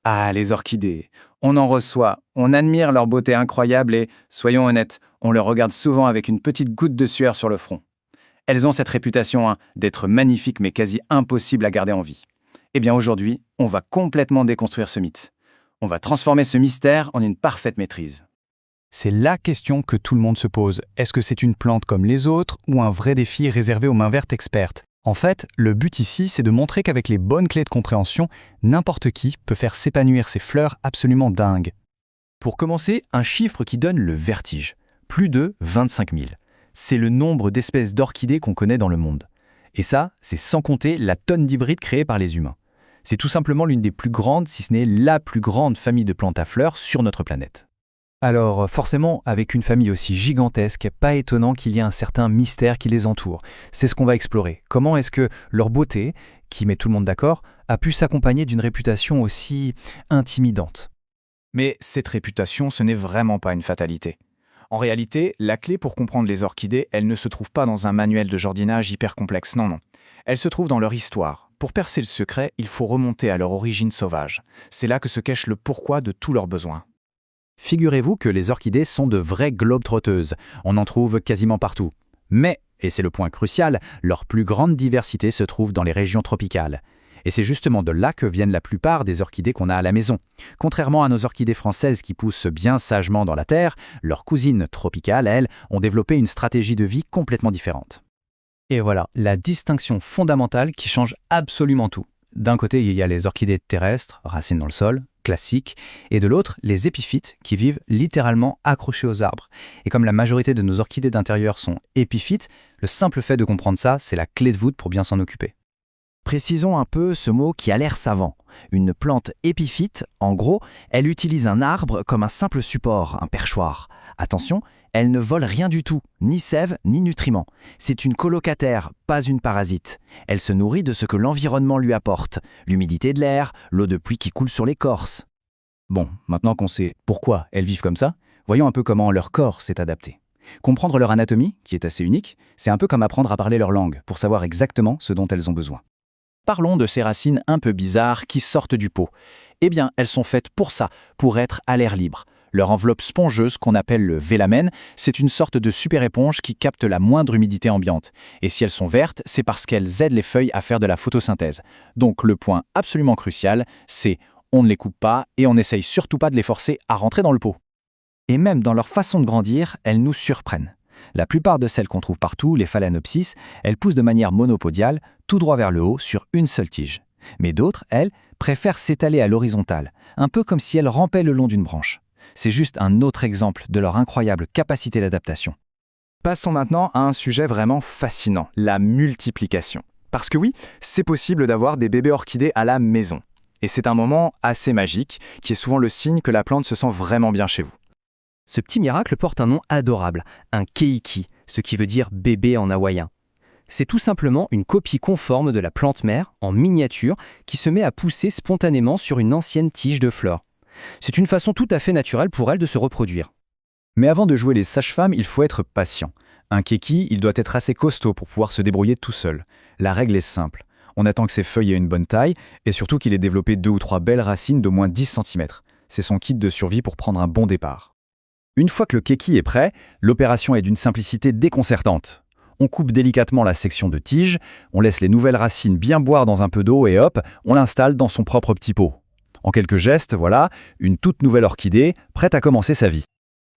Ah, les orchidées. On en reçoit, on admire leur beauté incroyable et, soyons honnêtes, on les regarde souvent avec une petite goutte de sueur sur le front. Elles ont cette réputation d'être magnifiques mais quasi impossibles à garder en vie. Eh bien aujourd'hui, on va complètement déconstruire ce mythe. On va transformer ce mystère en une parfaite maîtrise. C'est la question que tout le monde se pose. Est-ce que c'est une plante comme les autres ou un vrai défi réservé aux mains vertes expertes? En fait, le but ici, c'est de montrer qu'avec les bonnes clés de compréhension, n'importe qui peut faire s'épanouir ses fleurs absolument dingues. Pour commencer, un chiffre qui donne le vertige. Plus de 25 000. C'est le nombre d'espèces d'orchidées qu'on connaît dans le monde. Et ça, c'est sans compter la tonne d'hybrides créés par les humains. C'est tout simplement l'une des plus grandes, si ce n'est la plus grande famille de plantes à fleurs sur notre planète. Alors forcément, avec une famille aussi gigantesque, pas étonnant qu'il y ait un certain mystère qui les entoure. C'est ce qu'on va explorer. Comment est-ce que leur beauté, qui met tout le monde d'accord, a pu s'accompagner d'une réputation aussi intimidante? Mais cette réputation, ce n'est vraiment pas une fatalité. En réalité, la clé pour comprendre les orchidées, elle ne se trouve pas dans un manuel de jardinage hyper complexe, non. Elle se trouve dans leur histoire. Pour percer le secret, il faut remonter à leur origine sauvage. C'est là que se cache le pourquoi de tous leurs besoins. Figurez-vous que les orchidées sont de vraies globe-trotteuses. On en trouve quasiment partout. Mais, et c'est le point crucial, leur plus grande diversité se trouve dans les régions tropicales. Et c'est justement de là que viennent la plupart des orchidées qu'on a à la maison. Contrairement à nos orchidées françaises qui poussent bien sagement dans la terre, leurs cousines tropicales, elles, ont développé une stratégie de vie complètement différente. Et voilà, la distinction fondamentale qui change absolument tout. D'un côté, il y a les orchidées terrestres, racines dans le sol, classiques, et de l'autre, les épiphytes qui vivent littéralement accrochés aux arbres. Et comme la majorité de nos orchidées d'intérieur sont épiphytes, le simple fait de comprendre ça, c'est la clé de voûte pour bien s'en occuper. Précisons un peu ce mot qui a l'air savant. Une plante épiphyte, en gros, elle utilise un arbre comme un simple support, un perchoir. Attention, elle ne vole rien du tout, ni sève, ni nutriments. C'est une colocataire, pas une parasite. Elle se nourrit de ce que l'environnement lui apporte, l'humidité de l'air, l'eau de pluie qui coule sur l'écorce. Bon, maintenant qu'on sait pourquoi elles vivent comme ça, voyons un peu comment leur corps s'est adapté. Comprendre leur anatomie, qui est assez unique, c'est un peu comme apprendre à parler leur langue, pour savoir exactement ce dont elles ont besoin. Parlons de ces racines un peu bizarres qui sortent du pot. Eh bien, elles sont faites pour ça, pour être à l'air libre. Leur enveloppe spongeuse, qu'on appelle le vélamen, c'est une sorte de super éponge qui capte la moindre humidité ambiante. Et si elles sont vertes, c'est parce qu'elles aident les feuilles à faire de la photosynthèse. Donc le point absolument crucial, c'est on ne les coupe pas et on n'essaye surtout pas de les forcer à rentrer dans le pot. Et même dans leur façon de grandir, elles nous surprennent. La plupart de celles qu'on trouve partout, les phalaenopsis, elles poussent de manière monopodiale, tout droit vers le haut, sur une seule tige. Mais d'autres, elles, préfèrent s'étaler à l'horizontale, un peu comme si elles rampaient le long d'une branche. C'est juste un autre exemple de leur incroyable capacité d'adaptation. Passons maintenant à un sujet vraiment fascinant, la multiplication. Parce que oui, c'est possible d'avoir des bébés orchidées à la maison. Et c'est un moment assez magique, qui est souvent le signe que la plante se sent vraiment bien chez vous. Ce petit miracle porte un nom adorable, un keiki, ce qui veut dire bébé en hawaïen. C'est tout simplement une copie conforme de la plante mère, en miniature, qui se met à pousser spontanément sur une ancienne tige de fleurs. C'est une façon tout à fait naturelle pour elle de se reproduire. Mais avant de jouer les sages-femmes, il faut être patient. Un kéki, il doit être assez costaud pour pouvoir se débrouiller tout seul. La règle est simple. On attend que ses feuilles aient une bonne taille et surtout qu'il ait développé 2 ou 3 belles racines d'au moins 10 cm. C'est son kit de survie pour prendre un bon départ. Une fois que le kéki est prêt, l'opération est d'une simplicité déconcertante. On coupe délicatement la section de tige, on laisse les nouvelles racines bien boire dans un peu d'eau et hop, on l'installe dans son propre petit pot. En quelques gestes, voilà, une toute nouvelle orchidée, prête à commencer sa vie.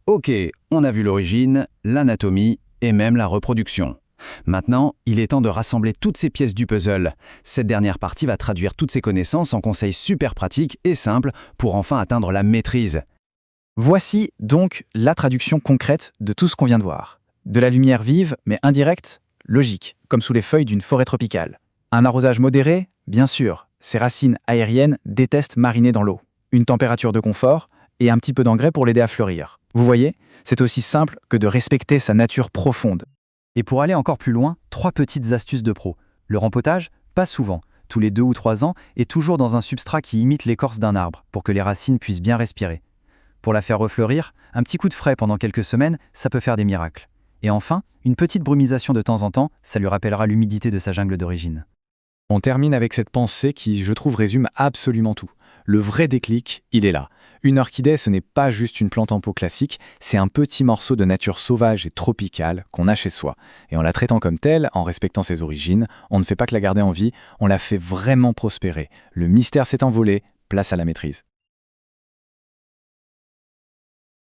Ok, on a vu l'origine, l'anatomie et même la reproduction. Maintenant, il est temps de rassembler toutes ces pièces du puzzle. Cette dernière partie va traduire toutes ces connaissances en conseils super pratiques et simples pour enfin atteindre la maîtrise. Voici donc la traduction concrète de tout ce qu'on vient de voir. De la lumière vive, mais indirecte, logique, comme sous les feuilles d'une forêt tropicale. Un arrosage modéré, bien sûr. Ces racines aériennes détestent mariner dans l'eau. Une température de confort et un petit peu d'engrais pour l'aider à fleurir. Vous voyez, c'est aussi simple que de respecter sa nature profonde. Et pour aller encore plus loin, 3 petites astuces de pro. Le rempotage, pas souvent, tous les 2 ou 3 ans, et toujours dans un substrat qui imite l'écorce d'un arbre, pour que les racines puissent bien respirer. Pour la faire refleurir, un petit coup de frais pendant quelques semaines, ça peut faire des miracles. Et enfin, une petite brumisation de temps en temps, ça lui rappellera l'humidité de sa jungle d'origine. On termine avec cette pensée qui, je trouve, résume absolument tout. Le vrai déclic, il est là. Une orchidée, ce n'est pas juste une plante en pot classique, c'est un petit morceau de nature sauvage et tropicale qu'on a chez soi. Et en la traitant comme telle, en respectant ses origines, on ne fait pas que la garder en vie, on la fait vraiment prospérer. Le mystère s'est envolé, place à la maîtrise.